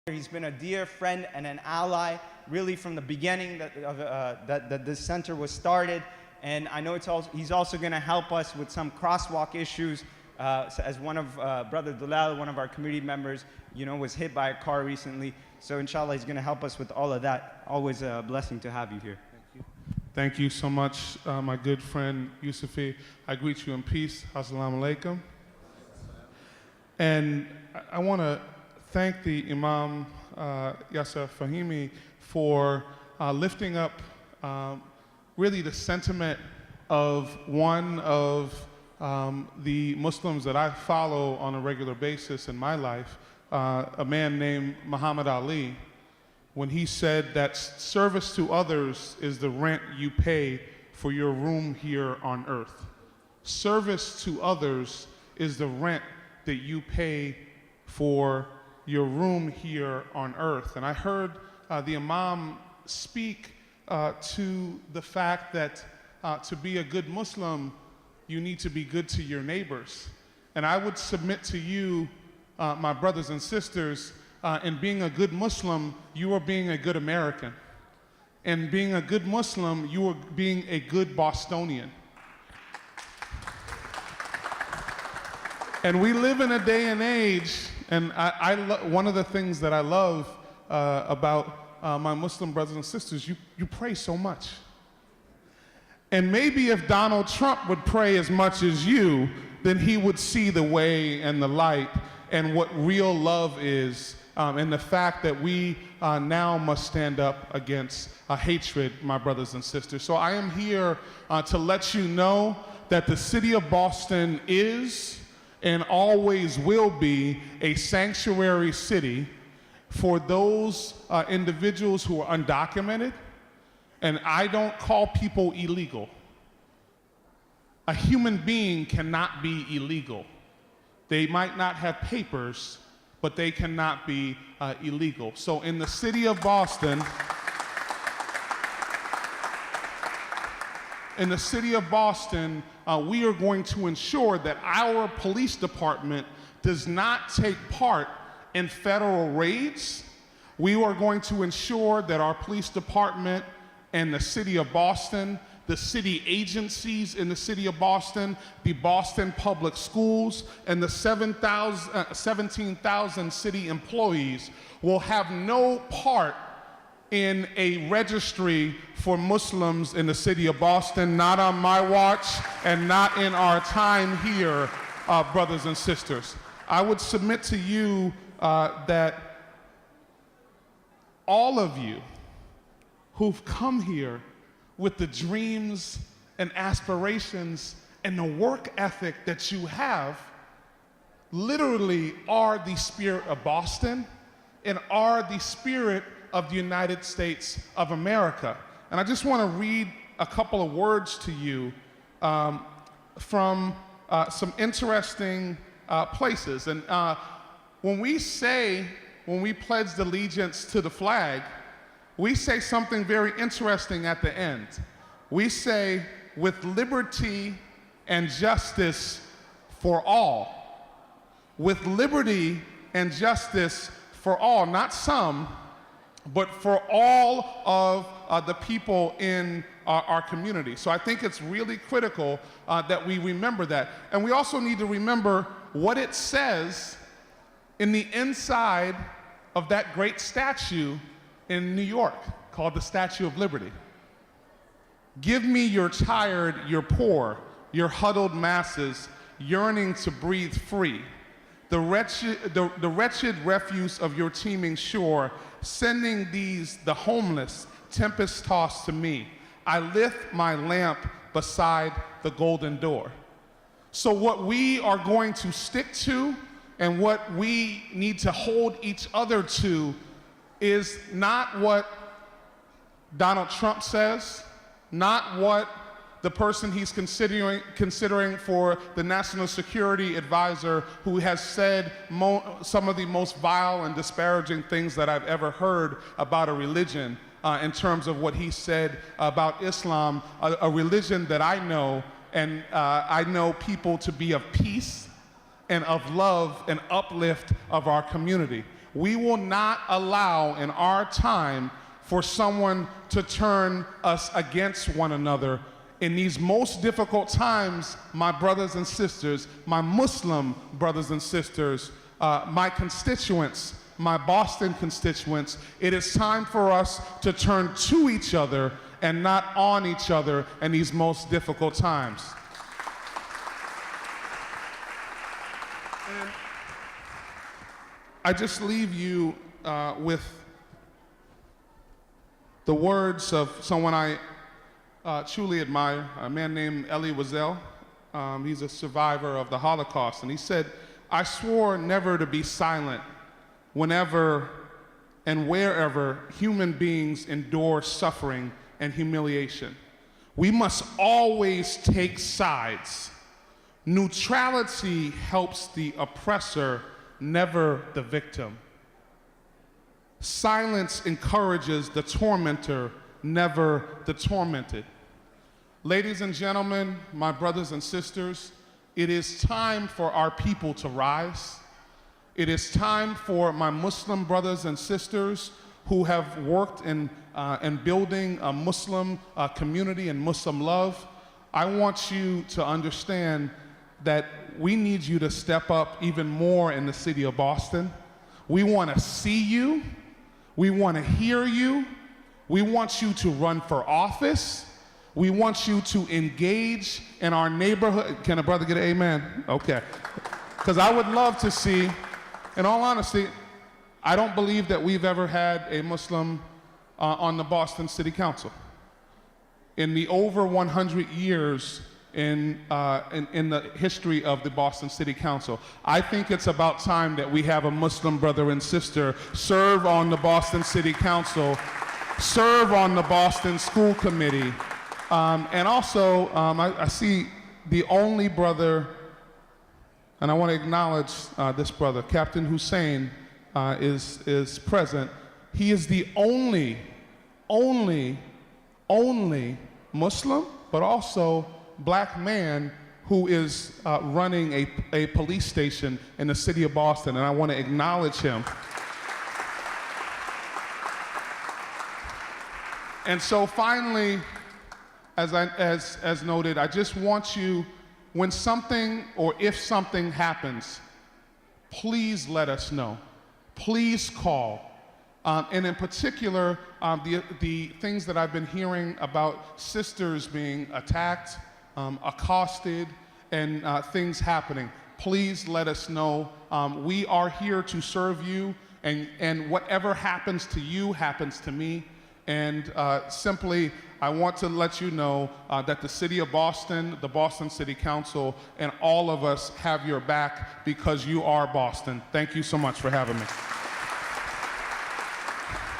He's been a dear friend and an ally, really from the beginning that this center was started. And I know he's also going to help us with some crosswalk issues. As one of Brother Dalal, one of our community members, was hit by a car recently. So inshallah, he's going to help us with all of that. Always a blessing to have you here. Thank you. Thank you so much, my good friend Yusufi. I greet you in peace. Assalamu alaikum. And I want to thank the Imam Yasser Fahimi for lifting up really the sentiment of one of the Muslims that I follow on a regular basis in my life, a man named Muhammad Ali, when he said that service to others is the rent you pay for your room here on earth. Service to others is the rent that you pay for your room here on earth. And I heard the Imam speak to the fact that to be a good Muslim, you need to be good to your neighbors. And I would submit to you, my brothers and sisters, in being a good Muslim, you are being a good American. And being a good Muslim, you are being a good Bostonian. And we live in a day and age, and one of the things that I love about my Muslim brothers and sisters, you pray so much. And maybe if Donald Trump would pray as much as you, then he would see the way and the light and what real love is, and the fact that we now must stand up against hatred, my brothers and sisters. So I am here to let you know that the city of Boston is and always will be a sanctuary city for those individuals who are undocumented. And I don't call people illegal. A human being cannot be illegal. They might not have papers, but they cannot be illegal. So in the city of Boston, we are going to ensure that our police department does not take part in federal raids. We are going to ensure that our police department and the city of Boston, the city agencies in the city of Boston, the Boston Public Schools, and the 17,000 city employees will have no part in a registry for Muslims in the city of Boston, not on my watch and not in our time here, brothers and sisters. I would submit to you that all of you who've come here with the dreams and aspirations and the work ethic that you have literally are the spirit of Boston and are the spirit of the United States of America. And I just want to read a couple of words to you from some interesting places. And when we pledge allegiance to the flag, we say something very interesting at the end. We say, with liberty and justice for all. With liberty and justice for all, not some, but for all of the people in our community. So I think it's really critical that we remember that. And we also need to remember what it says in the inside of that great statue in New York called the Statue of Liberty. Give me your tired, your poor, your huddled masses yearning to breathe free. The wretched refuse of your teeming shore, sending the homeless, tempest-tossed to me. I lift my lamp beside the golden door. So what we are going to stick to and what we need to hold each other to is not what Donald Trump says, not what the person he's considering for the National Security Advisor, who has said some of the most vile and disparaging things that I've ever heard about a religion in terms of what he said about Islam, a religion that I know, and I know people to be of peace and of love and uplift of our community. We will not allow in our time for someone to turn us against one another. In these most difficult times, my brothers and sisters, my Muslim brothers and sisters, my constituents, my Boston constituents, it is time for us to turn to each other and not on each other in these most difficult times. And I just leave you with the words of someone I truly admire, a man named Elie Wiesel. He's a survivor of the Holocaust, and he said, "I swore never to be silent whenever and wherever human beings endure suffering and humiliation. We must always take sides. Neutrality helps the oppressor, never the victim. Silence encourages the tormentor, never the tormented." Ladies and gentlemen, my brothers and sisters, it is time for our people to rise. It is time for my Muslim brothers and sisters who have worked in building a Muslim community and Muslim love. I want you to understand that we need you to step up even more in the city of Boston. We want to see you. We want to hear you. We want you to run for office. We want you to engage in our neighborhood. Can a brother get an amen? Okay. Because I would love to see, in all honesty, I don't believe that we've ever had a Muslim on the Boston City Council. In the over 100 years in the history of the Boston City Council, I think it's about time that we have a Muslim brother and sister serve on the Boston City Council, serve on the Boston School Committee, and also I see the only brother, and I want to acknowledge this brother, Captain Hussein is present. He is the only Muslim, but also black man who is running a police station in the city of Boston, and I want to acknowledge him. And so finally, as noted, I just want you, when something or if something happens, please let us know. Please call. And in particular, the things that I've been hearing about sisters being attacked, accosted, and things happening. Please let us know. We are here to serve you, and whatever happens to you happens to me. And simply, I want to let you know that the City of Boston, the Boston City Council, and all of us have your back because you are Boston. Thank you so much for having me.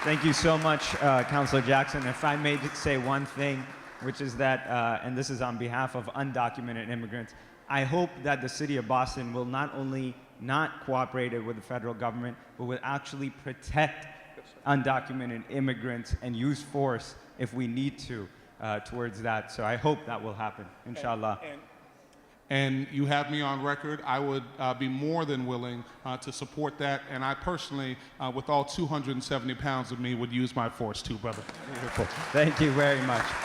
Thank you so much, Councilor Jackson. If I may just say one thing, which is that, and this is on behalf of undocumented immigrants, I hope that the City of Boston will not only not cooperate with the federal government, but will actually protect undocumented immigrants and use force if we need to towards that. So I hope that will happen, inshallah. And you have me on record. I would be more than willing to support that. And I personally, with all 270 pounds of me, would use my force too, brother. Beautiful. Thank you very much.